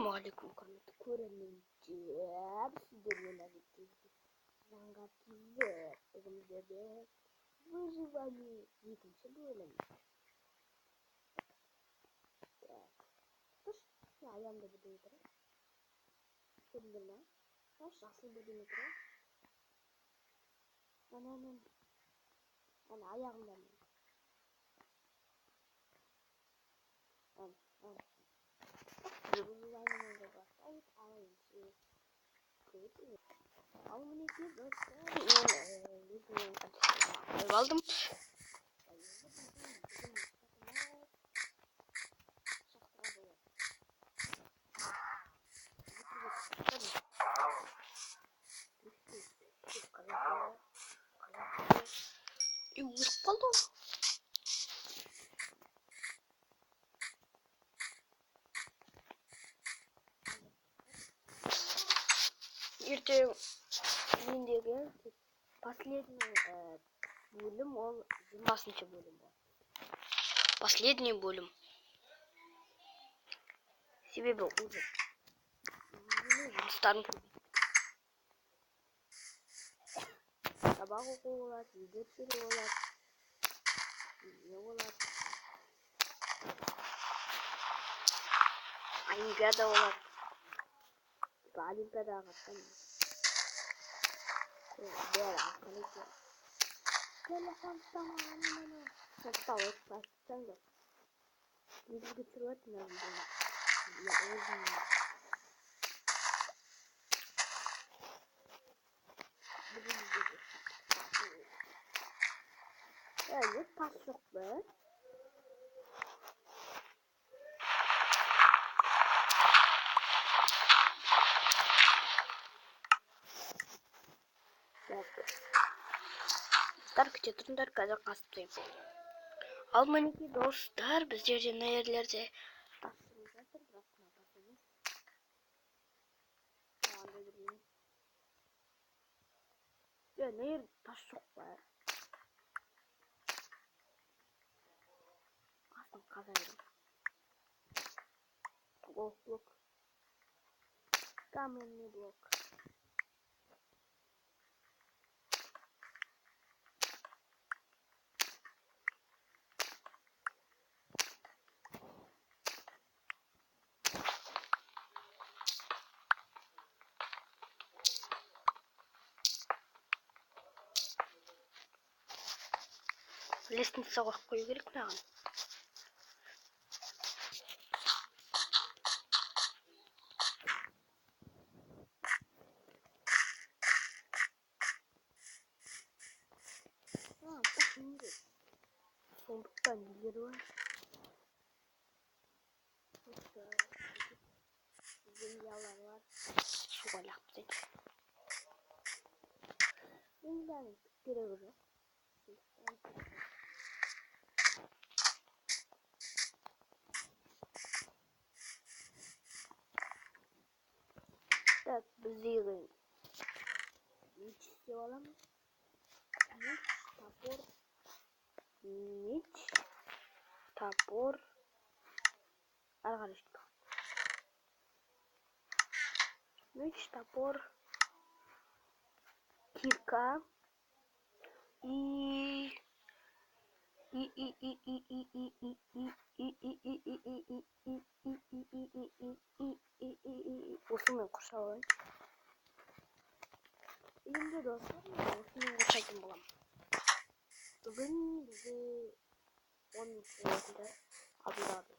Ассалаумағалейкум, құрметті көрермендер, сіздермен әдеттегідей жаңа тизер бөлімдерде выживание екінші бөлім. Тұш, аямды бірдеңе тұр. Көрдіңдер ма? Жасыл бірдеңе тұр. Ана аяғымда мен. Ал мінекей достар, мен қойып алдым. Өліп қалды. Ертең мендегі последний бөлім, ол 20-ші бөлім. Последний бөлім. Себебі уже жұмыстарын көрмейді. Сабақ оқу болады, видео түсіру болады, не болады, олимпиада болады. Олимпиадаға қатысамын. Телефон ұстамағанымды. Сақтауы қайтсаңдар. Видеоға түсіріп жатырмын. Не тас жоқ па? Достар, күте тұрыңдар, қазір қасып тойым. Ал мінекей достар, біздерде нәйерлерде тасымыз жатыр, бірақ мына тасымыз. Нәйер тас жоқ па? Астын қазайырым. Блок. Каменный блок. Лестница қою керек маған. Сондықтан нелер бар? Землялар бар. Суға лақтып дейді. Земляның керегі жоқ. Так, біз егін меч істеп аламыз. Меч, топор, арғарышты. Меч, топор, кирка и осымен қоршалайын. Енді достар, осымен қоршайтын болам. Бүгін бізде 10 минутында алдындағы.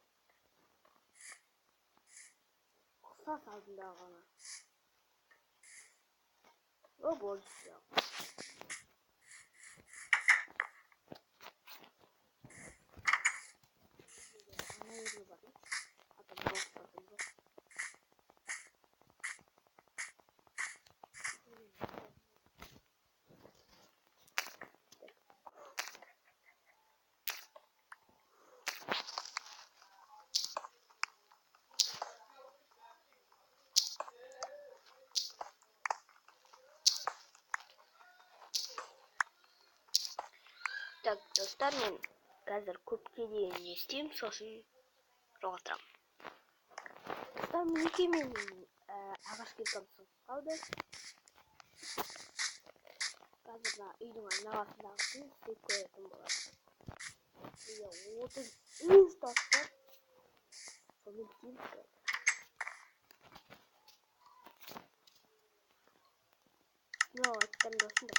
Ұқсас алдындағы ғана. О, болды жоқ. Так, достар, мен қазір көпке дейін не істеймін, сосын жоғалтырамын. Dostlar minikemin ağaç kirkamsın kaldı. Gazırla iyice navasından sıyıp koyasın bular. Ya 33 dostlar. Sonra biteyim ki. Ne o açıktan dostum da.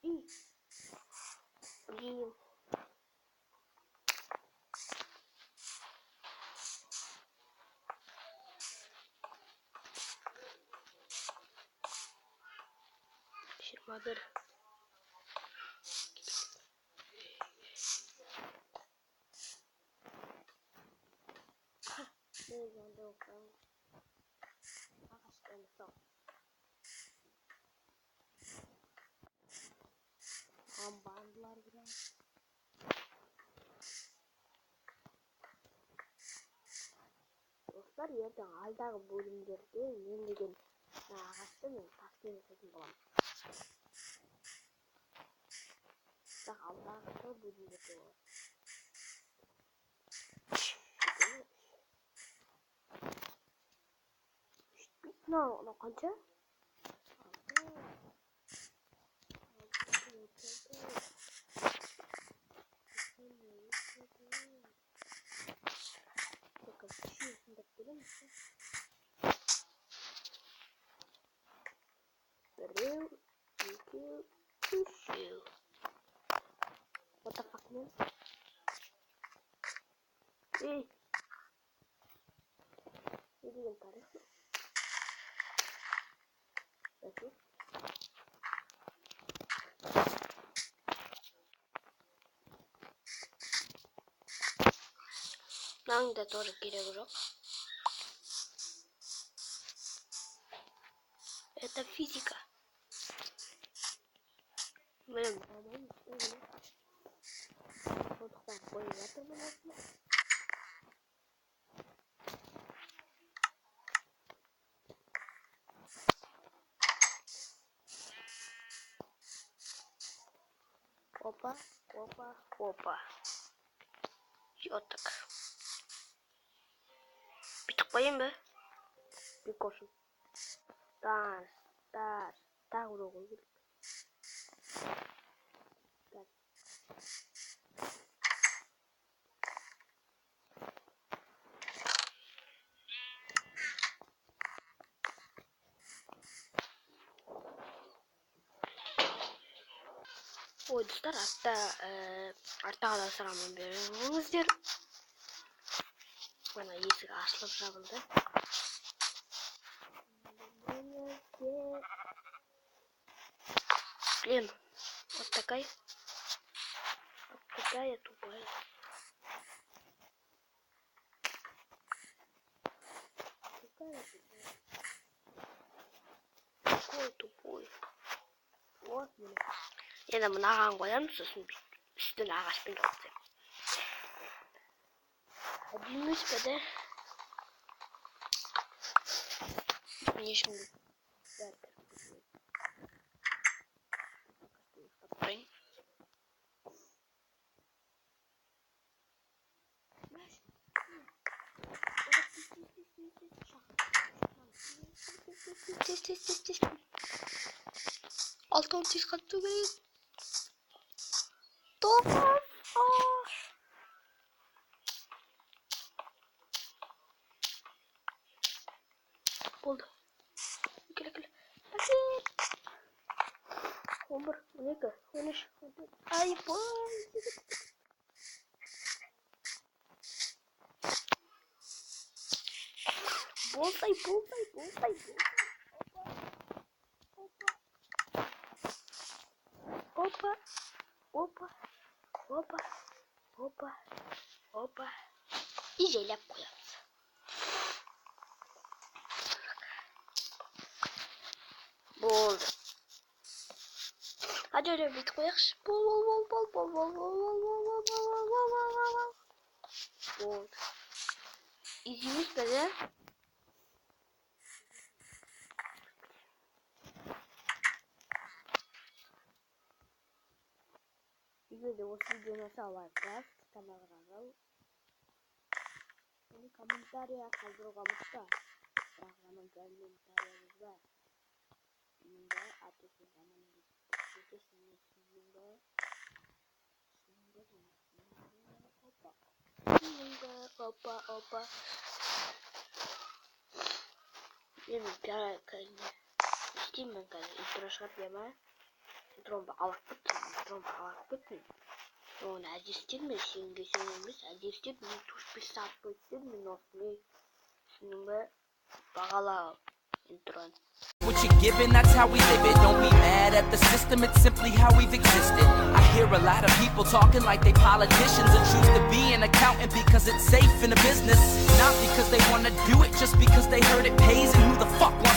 İyi. İyiyim. Şirmadır. Ne yazdı o kadar? Ağaçlarını sağ. Bandılar biraz. Dostlar yerden alдағы bölümlerde мен деген ағашты мен таспен жасайтын боламын. Бірақ алдағы bölümlerde болады. Мынау қанша? Біреу, екеу, үшеу. What the fuck, man? Ей! Не деген тарих? Бәсе? Мынаның да тоже керегі жоқ. Это физика. Блин, по-моему, что ли? Вот такой ветер выносит. Опа, опа, опа. Вот так. Битік қойын бі? Бик olsun. Тағы бір оғыл керек. Ой, достар, артта да сұрағын беріңіздер. Бана есік ашылып жабылды. Блин, вот такая тупая. Такой тупой. Вот, блин. Енді мынаған қоямын, сосын үстін ағашпен жауып. Әдемі пе де? Не ешкімді бәрі. Алтын тез қатты керек. Тоқып! Болды. Келе. 11, 12, 13, 14. Ай, бой! Болтай. Опа. И желеп қоямыз. Болды. Hadi öyle bir koyakış. Bol. Oldu. İzimiz böyle. Sizler de o videoyu nasıl alacağız? Kanallarına. Ini komentar ya kaldır komentar. Rahmanın komentarınızda. Şimdi ateş zaman geçişinde opa. Ini cara kayaknya. Steam kan terus ya mah. Tromba alak betul. Oh, adjusted şimdi adjusted bir tuş bir saat betul minusli. Şimdi bakalım intro. What you're given, that's how we live it. Don't be mad at the system, it's simply how we've existed. I hear a lot of people talking like they politicians and choose to be an accountant because it's safe in a business. Not because they want to do it, just because they heard it pays. And who the fuck wants